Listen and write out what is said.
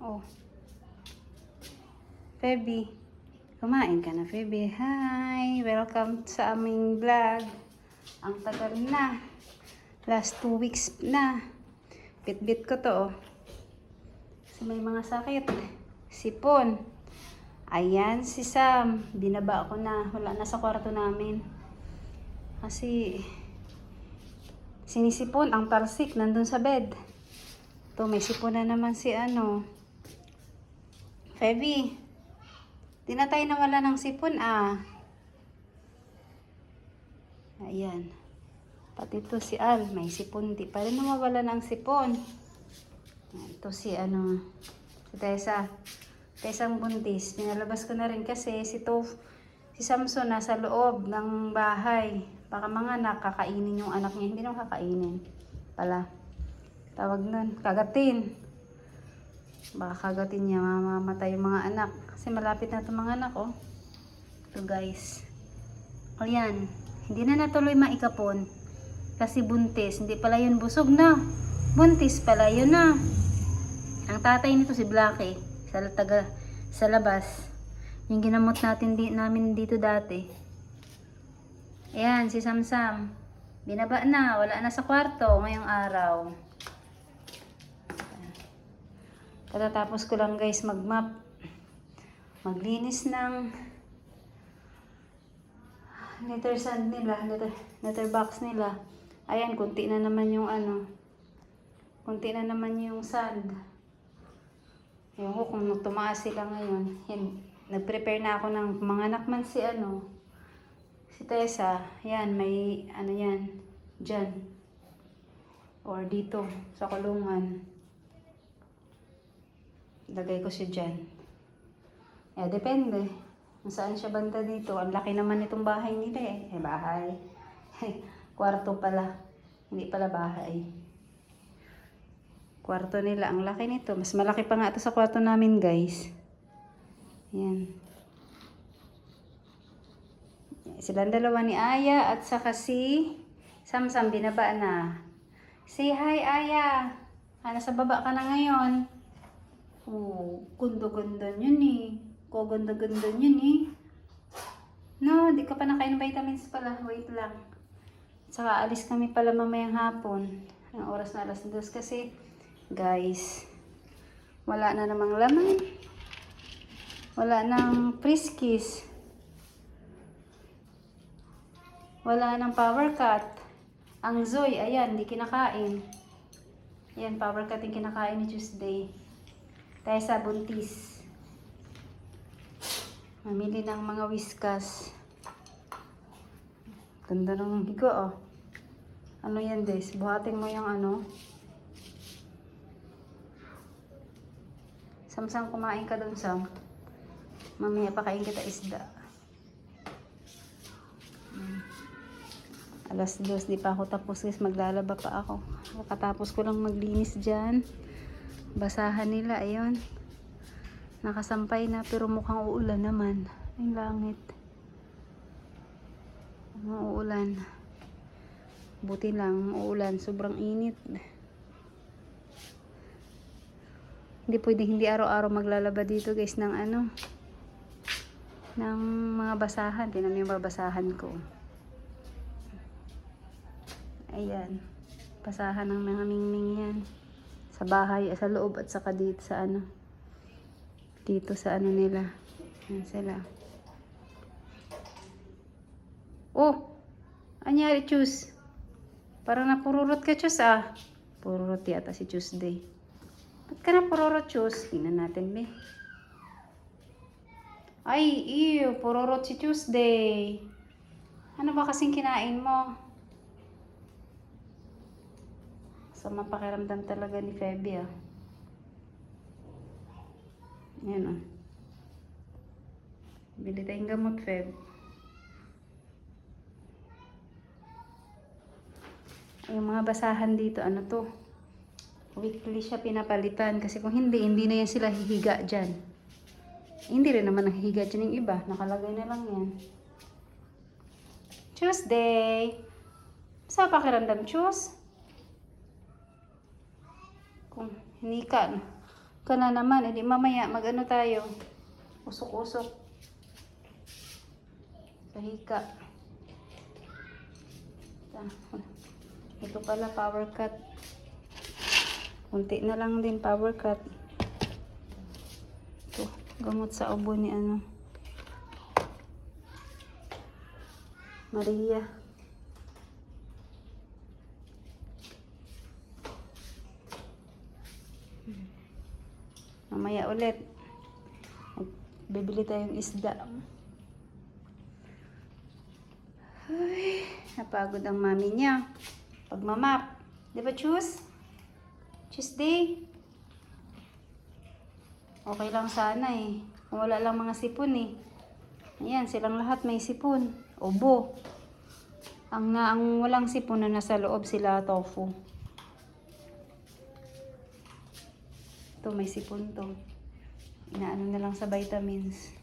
Oh, Feby. Kumain ka na, Feby. Hi! Welcome sa aming vlog. Ang tagal na. Last 2 weeks na. Bit-bit ko to, oh. Kasi may mga sakit. Sipon. Ayan si Sam. Binaba ko na. Wala na sa kwarto namin. Kasi sinisipon ang talsik nandun sa bed. To, may sipon na naman si Feby. Di na tayo nawala ng sipon, ah. Ayan. Pati to si Al, may sipon. Di pa rin nawawala ng sipon. Ito si si Tessa. Tessang buntis. Pinalabas ko na rin kasi si Samson nasa loob ng bahay. Baka mga nakakainin yung anak niya. Hindi naman kakainin. Pala. Tawag nun, kagatin. Baka kagatin niya, mamamatay yung mga anak. Kasi malapit na itong mga anak, oh. Ito, guys. O yan. Hindi na natuloy maikapon. Kasi buntis. Hindi pala yun busog na. Buntis pala yun na. Ang tatay nito si Blackie. Sa labas. Yung ginamot namin dito dati. Ayan, si Samsam. Binaba na. Wala na sa kwarto ngayong araw. Katatapos ko lang, guys, mag-map. Maglinis ng letter sand nila, letter box nila. Ayan, kunti na naman yung kunti na naman yung sand. Yung kung tumaas sila ngayon. Yan, nag-prepare na ako ng mga nakman si Tessa. Yan, may yan, dyan. Or dito, sa kulungan. Lagay ko siya dyan. Depende. Kung saan siya banda dito. Ang laki naman itong bahay nila eh. Bahay. Kwarto pala. Hindi pala bahay. Kwarto nila. Ang laki nito. Mas malaki pa nga ito sa kwarto namin, guys. Yan. Silang dalawa ni Aya at saka si Samsam binaba na. Say hi, Aya. Nasa baba ka na ngayon. Oh, ganda-ganda yun eh. Ganda-ganda yun eh. No, di ka pa nakain ng vitamins pala. Wait lang. Saka alis kami pala mamayang hapon. Ang oras na 2:00 kasi, guys, wala na namang laman. Wala nang Friskies. Wala nang power cut. Ang Zoe, ayan, di kinakain. Ayan, power cut yung kinakain ni Tuesday. Tayo sa buntis. Mamili ng mga Whiskas. Ganda ng higo, oh. Ano yan, Des? Buhatin mo yung Samsang, kumain ka dun, Sam. Mamaya pakain kita isda. 2:00, di pa ako tapos, guys. Maglalaba pa ako. Katapos ko lang maglinis dyan. Basahan nila, ayun. Nakasampay na pero mukhang uulan naman. Yung langit. Uulan. Buti lang, uulan. Sobrang init. Hindi pwedeng hindi araw-araw maglalaba dito, guys, ng ng mga basahan. Tingnan mo yung babasahan ko. Ayan. Basahan ng mga mingming yan. Sa bahay, sa loob at saka dito sa dito sa nila. Yan sila. Oh! Anyari, Chus? Parang napururot ka, Chus, ah. Pururot yata si Tuesday. Ba't ka napururot, Chus? Tingnan natin, be. Ay, ew, pururot si Tuesday. Ano ba kasing kinain mo? Sama pakiramdam talaga ni Feby, ah. Yan, ah. Bili tayong gamot, Feb. Yung mga basahan dito, ano to? Weekly siya pinapalitan. Kasi kung hindi na yan sila hihiga dyan. Hindi rin naman nahihiga dyan yung iba. Nakalagay na lang yan. Tuesday! Sa pakiramdam, Chus? Kung hinika, ka na naman. Edi mamaya mag-ano tayo. Usok-usok. Sa hika. Ito pala power cut. Kunti na lang din power cut. Ito, gamot sa ubo ni ano. Maria. Mamaya ulit. Bibili tayong isda. Ay, napagod ang mami niya. Pagmamap. Di ba, Chus? Tuesday? Okay lang sana eh. Kung wala lang mga sipon eh. Ayan, silang lahat may sipon. Obo. Ang walang sipon na nasa loob sila tofu. Ito, may sipon to. Inaano na lang sa vitamins.